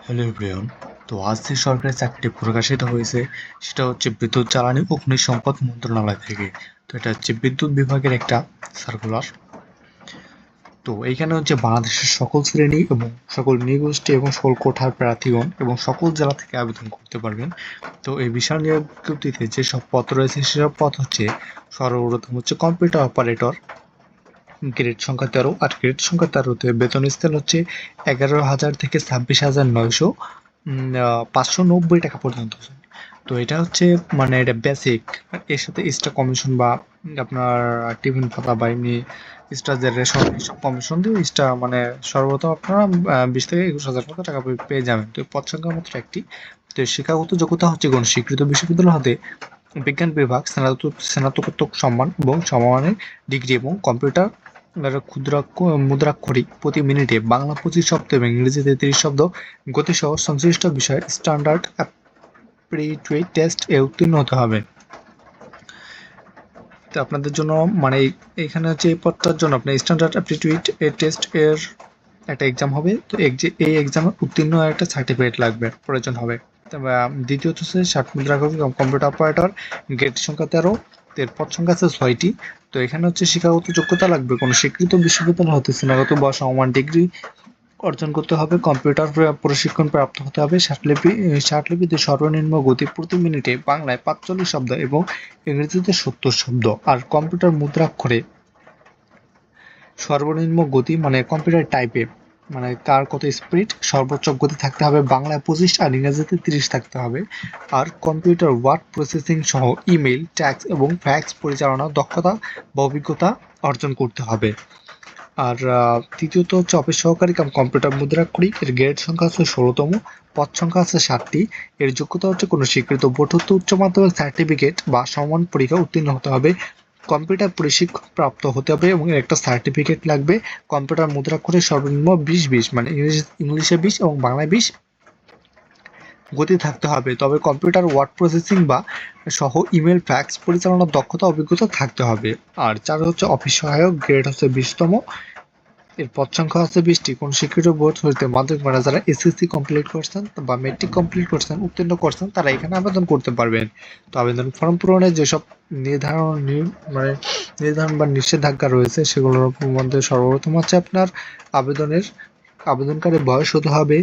Hello everyone. তো আজ যে সরকারি চাকরিটি প্রকাশিত হয়েছে সেটা হচ্ছে বিদ্যুৎ জ্বালানি ও খনিজ সম্পদ মন্ত্রণালয় থেকে। তো এটা হচ্ছে বিদ্যুৎ বিভাগের একটা সার্কুলার। তো এইখানে হচ্ছে বাংলাদেশের সকল শ্রেণী এবং সকল নৃগোষ্ঠী এবং সকল কোঠার প্রার্থীগণ এবং সকল জেলা থেকে আবেদন করতে পারবেন। তো এই বিশাল নিয়োগ বিজ্ঞপ্তিতে যেসব পদ রয়েছে সেসব পদ হচ্ছে সর্বপ্রথম হচ্ছে কম্পিউটার অপারেটর, গ্রেড সংখ্যা 13। আর গ্রেড সংখ্যা 13-তে বেতন স্কেল হচ্ছে 11,000 থেকে 26,900 590 টাকা পর্যন্ত। তো এটা হচ্ছে মানে এটা বেসিক। এর সাথে এক্সট্রা কমিশন বা আপনার টিফিন ভাতা বা এমনি এক্সট্রা যে রেশন এসব কমিশন দিয়ে এক্সট্রা মানে সর্বপ্রথম আপনারা 20 থেকে 21,000 মতো টাকা পেয়ে যাবেন। তো পদ সংখ্যা মাত্র একটি। তো শিক্ষাগত যোগ্যতা হচ্ছে কোন স্বীকৃত বিশ্ববিদ্যালয় হতে বিজ্ঞান বিভাগ স্নাতকোত্তর সম্মান এবং সমমানের ডিগ্রি এবং কম্পিউটার মুদ্রাক্ষরিক প্রতি মিনিটে বাংলা 25 শব্দ এবং ইংরেজিতে 30 শব্দ গতিসহ সংশ্লিষ্ট বিষয়ের স্ট্যান্ডার্ড অ্যাপটিটিউড টেস্ট এ উত্তীর্ণ হতে হবে। তো আপনাদের জন্য মানে এখানে হচ্ছে এই পদটার জন্য আপনার স্ট্যান্ডার্ড অ্যাপটিটিউড টেস্ট এর একটা এক্সাম হবে। তো এই এক্সামে উত্তীর্ণ একটা সার্টিফিকেট লাগবে, প্রয়োজন হবে। তবে দ্বিতীয়ত হচ্ছে 60 মুদ্রাক্ষরিক কম্পিউটার অপারেটর, গ্রেড সংখ্যা 13। এর পদ সংখ্যা আছে 6টি। তো এখানে হচ্ছে শিক্ষাগত যোগ্যতা লাগবে কোনো স্বীকৃত বিশ্ববিদ্যালয় হতে স্নাতক বা সমমান ডিগ্রি অর্জন করতে হবে, কম্পিউটার প্রশিক্ষণ প্রাপ্ত হতে হবে, ষাটলিপিতে সর্বনিম্ন গতি প্রতি মিনিটে বাংলায় 45 শব্দ এবং ইংরেজিতে 70 শব্দ। আর কম্পিউটার মুদ্রাক্ষরে সর্বনিম্ন গতি মানে কম্পিউটার টাইপে মানে কার কত স্পিড সর্বোচ্চ গতি থাকতে হবে, বাংলায় 25 আর ইংরেজিতে 30 থাকতে হবে। আর কম্পিউটার ওয়ার্ড প্রসেসিং সহ ইমেইল, ট্যাক্স এবং ফ্যাক্স পরিচালনার দক্ষতা বা অভিজ্ঞতা অর্জন করতে হবে। আর তৃতীয়ত হচ্ছে অফিস সহকারী কাম কম্পিউটার মুদ্রাক্ষরিক, এর গ্রেড সংখ্যা হচ্ছে 16তম, পদ সংখ্যা আছে 7টি। এর যোগ্যতা হচ্ছে কোনো স্বীকৃত বোর্ড হতে উচ্চ মাধ্যমিক সার্টিফিকেট বা সমান পরীক্ষা উত্তীর্ণ হতে হবে, কম্পিউটার প্রশিক্ষণ প্রাপ্ত হতে হবে এবং এর একটা সার্টিফিকেট লাগবে। কম্পিউটার মুদ্রাক্ষরে সর্বনিম্ন 20 মানে ইংলিশে 20 এবং বাংলায় 20 গতি থাকতে হবে। তবে কম্পিউটার ওয়ার্ড প্রসেসিং বা সহ ইমেল, ফ্যাক্স পরিচালনার দক্ষতা অভিজ্ঞতা থাকতে হবে। আর 4 হচ্ছে অফিস সহায়ক, গ্রেড হচ্ছে 20তম, এর পদ সংখ্যা আছে 20টি। কোন স্বীকৃত বোর্ড হইতে মাধ্যমিক মানে যারা এসএসসি কমপ্লিট করছেন বা মেট্রিক কমপ্লিট করছেন, উত্তীর্ণ করছেন, তারা এখানে আবেদন করতে পারবেন। তো আবেদন ফর্ম পূরণে যেসব নির্ধারণ বা নিষেধাজ্ঞা রয়েছে সেগুলোর মধ্যে সর্বপ্রথম হচ্ছে আপনার আবেদনকারী বয়স হতে হবে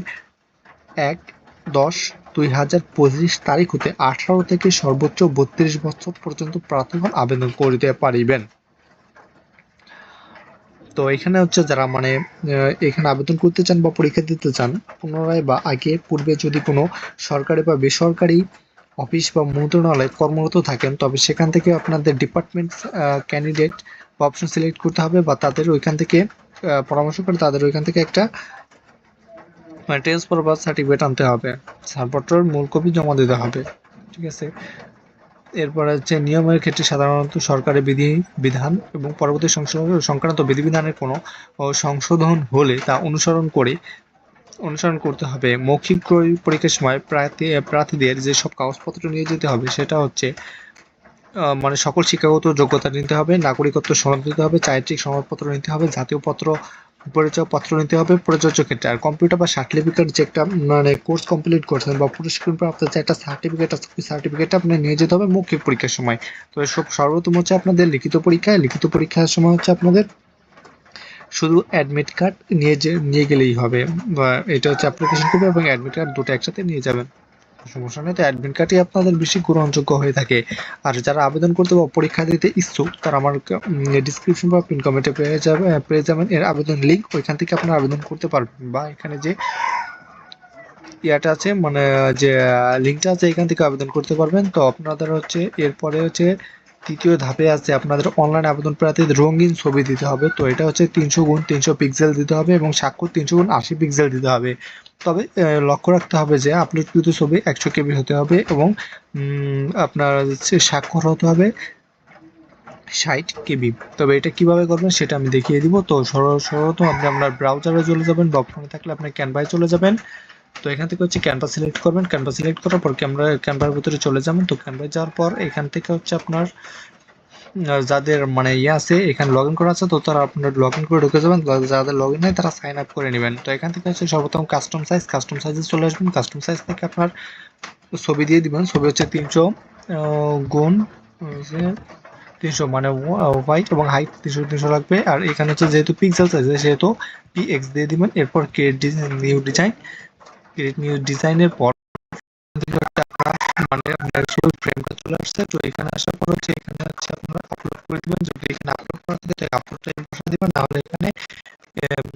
1/10/2025 তারিখ হতে 18 থেকে সর্বোচ্চ 32 বছর পর্যন্ত প্রার্থীগণ আবেদন করিতে পারিবেন। তো এখানে হচ্ছে যারা মানে এখানে আবেদন করতে চান বা পরীক্ষা দিতে চান, পুনরায় বা আগে পূর্বে যদি কোনো সরকারি বা বেসরকারি অফিস বা মন্ত্রণালয়ে কর্মরত থাকেন, তবে সেখান থেকে আপনাদের ডিপার্টমেন্ট ক্যান্ডিডেট বা অপশন সিলেক্ট করতে হবে বা তাদের ওইখান থেকে পরামর্শ করে তাদের ওইখান থেকে একটা মানে ট্রান্সফার বা সার্টিফিকেট আনতে হবে, ছাড়পত্রের মূল কপি জমা দিতে হবে। ঠিক আছে। এরপরে হচ্ছে নিয়মের ক্ষেত্রে সাধারণত সরকারি বিধান এবং পরবর্তী সংক্রান্ত বিধিবিধানের কোনো সংশোধন হলে তা অনুসরণ করতে হবে। মৌখিক পরীক্ষার সময় প্রার্থীদের যেসব কাগজপত্র নিয়ে যেতে হবে সেটা হচ্ছে মানে সকল শিক্ষাগত যোগ্যতা নিতে হবে, নাগরিকত্ব সনদ নিতে হবে, চারিত্রিক সনদপত্র নিতে হবে, জাতীয় পরিচয় পত্র নিতে হবে প্রযোজ্য ক্ষেত্রে। আর কম্পিউটার বা সার্টিফিকেট যে একটা মানে কোর্স কমপ্লিট করছেন বা প্রশিক্ষণ প্রাপ্ত যে একটা সার্টিফিকেট আছে, ওই সার্টিফিকেটটা আপনি নিয়ে যেতে হবে মৌখিক পরীক্ষার সময়। তো সর্বপ্রথম হচ্ছে আপনাদের লিখিত পরীক্ষার সময় হচ্ছে আপনাদের শুধু অ্যাডমিট কার্ড নিয়ে গেলেই হবে, বা এটা হচ্ছে অ্যাপ্লিকেশন করবে এবং অ্যাডমিট কার্ড দুটো একসাথে নিয়ে যাবেন, সমস্যা নেই। তো অ্যাডমিট কার্ডই আপনাদের বেশি গ্রহণযোগ্য হয়ে থাকে। আর যারা আবেদন করতে বা পরীক্ষা দিতে ইচ্ছুক তারা আমার ডিসক্রিপশন বা পিন কমেন্টে পেয়ে যাবেন এর আবেদন লিঙ্ক, ওইখান থেকে আপনারা আবেদন করতে পারবেন। বা এখানে যে ইয়াটা আছে মানে যে লিঙ্কটা আছে এখান থেকে আবেদন করতে পারবেন। তো আপনাদের হচ্ছে এরপরে হচ্ছে তৃতীয় ধাপে আছে আপনাদের অনলাইন আবেদন প্রার্থীদের রঙিন ছবি দিতে হবে। তো এটা হচ্ছে 300x300 পিক্সেল দিতে হবে এবং স্বাক্ষর 300x80 পিক্সেল দিতে হবে। তবে লক্ষ্য রাখতে হবে যে আপলোডকৃত ছবি 100 KB হতে হবে এবং আপনার হচ্ছে স্বাক্ষর হতে হবে 60 KB। তবে এটা কিভাবে করবেন সেটা আমি দেখিয়ে দিব। তো সর্বপ্রথম আপনি আপনার ব্রাউজারে চলে যাবেন বা ফোনে থাকলে আপনি ক্যানভায় চলে যাবেন। তো এখান থেকে হচ্ছে ক্যানভা সিলেক্ট করবেন, ক্যানভা সিলেক্ট করার পর ক্যানভার ভিতরে চলে যাবেন। তো ক্যানভায় যাওয়ার পর এখান থেকে হচ্ছে আপনার যাদের মানে ইয়ে আছে এখানে লগ ইন করা আছে, তো তারা আপনার লগ ইন করে ঢুকে যাবেন, যাদের লগ ইন নেই তারা সাইন আপ করে নেবেন। তো এখান থেকে হচ্ছে সর্বপ্রথম কাস্টম সাইজে চলে আসবেন। কাস্টম সাইজ থেকে আপনার ছবি দিয়ে দিবেন। ছবি হচ্ছে 300 গুণ 300 মানে হোয়াইট এবং হাইট 300 লাগবে। আর এখানে হচ্ছে যেহেতু পিক্সেল সাইজ সেহেতু px দিয়ে দিবেন। এরপর ক্রিয়েট নিউ ডিজাইনের পর মানে ন্যাচারাল ফ্রেমটা চলে আসছে। তো এখানে আসার পর হচ্ছে এখানে হচ্ছে আপনারা আপলোড করে দিবেন। যদি এখানে আপলোড করা থাকে তাহলে আপলোডটা বসিয়ে দিবেন, না হলে এখানে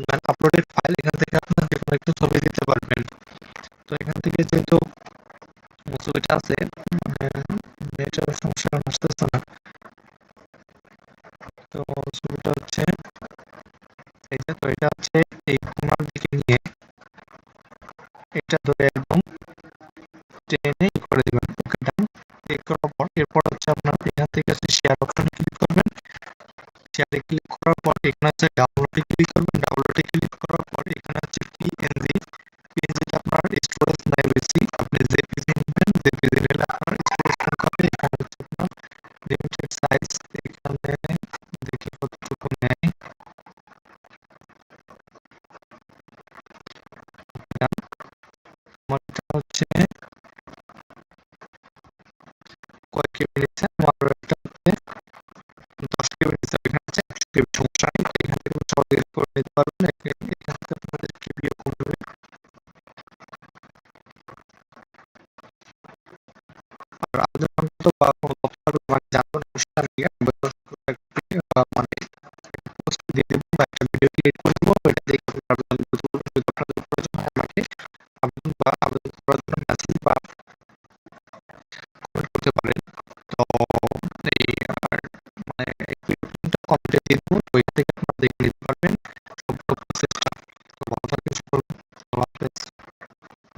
মানে আপলোডেড ফাইল এখান থেকে আপনারা যে কোনো একটা ছবি দিতে পারবেন। তো এখান থেকে যেহেতু ছবিটা আছে নেটের সমস্যা আসতেছে না, তো ছবিটা হচ্ছে এই যে, তো এটা হচ্ছে এই কোণার দিকে নিয়ে এটা ধরে একদম টেনে করে দিবেন। ওকে ডান। ক্লিক করার পর এরপর হচ্ছে আপনার এখান থেকে হচ্ছে শেয়ার অপশনে ক্লিক করবেন। শেয়ারে ক্লিক করার পর এখানে হচ্ছে ডাউনলোডে ক্লিক করবেন। ডাউনলোডে ক্লিক করার পর এখানে হচ্ছে পিএনজিতে আপনার স্টোরেজ নাই বেশি, আপনি জেপিজি নেবেন। জেপিজি নিলে আপনার স্টোরেজ কম হবে। এখানে হচ্ছে আপনার লিমিটেড সাইজ, এখানে দেখি কতটুকু নেয়। আমারটা হচ্ছে কয়েক কেবি নিচ্ছে, আমার একটা হচ্ছে 10 কেবি নিচ্ছে, এখানে হচ্ছে 100 কেবি, সমস্যা নেই। এখান থেকে সহজে করে নিতে পারবেন। এখান থেকে আপনাদের কেবিও কমবে। আর আবেদন সংক্রান্ত বা কোনো তথ্য মানে জানার অনুষ্ঠান মানে পোস্ট দিয়ে দেবো বা একটা ভিডিও ক্রিয়েট করে দেবো, এটা দেখে আপনারা আবেদন করতে পারবেন। যদি আপনাদের প্রয়োজন হয় আমাকে আবেদন করার জন্য মেসেজ বা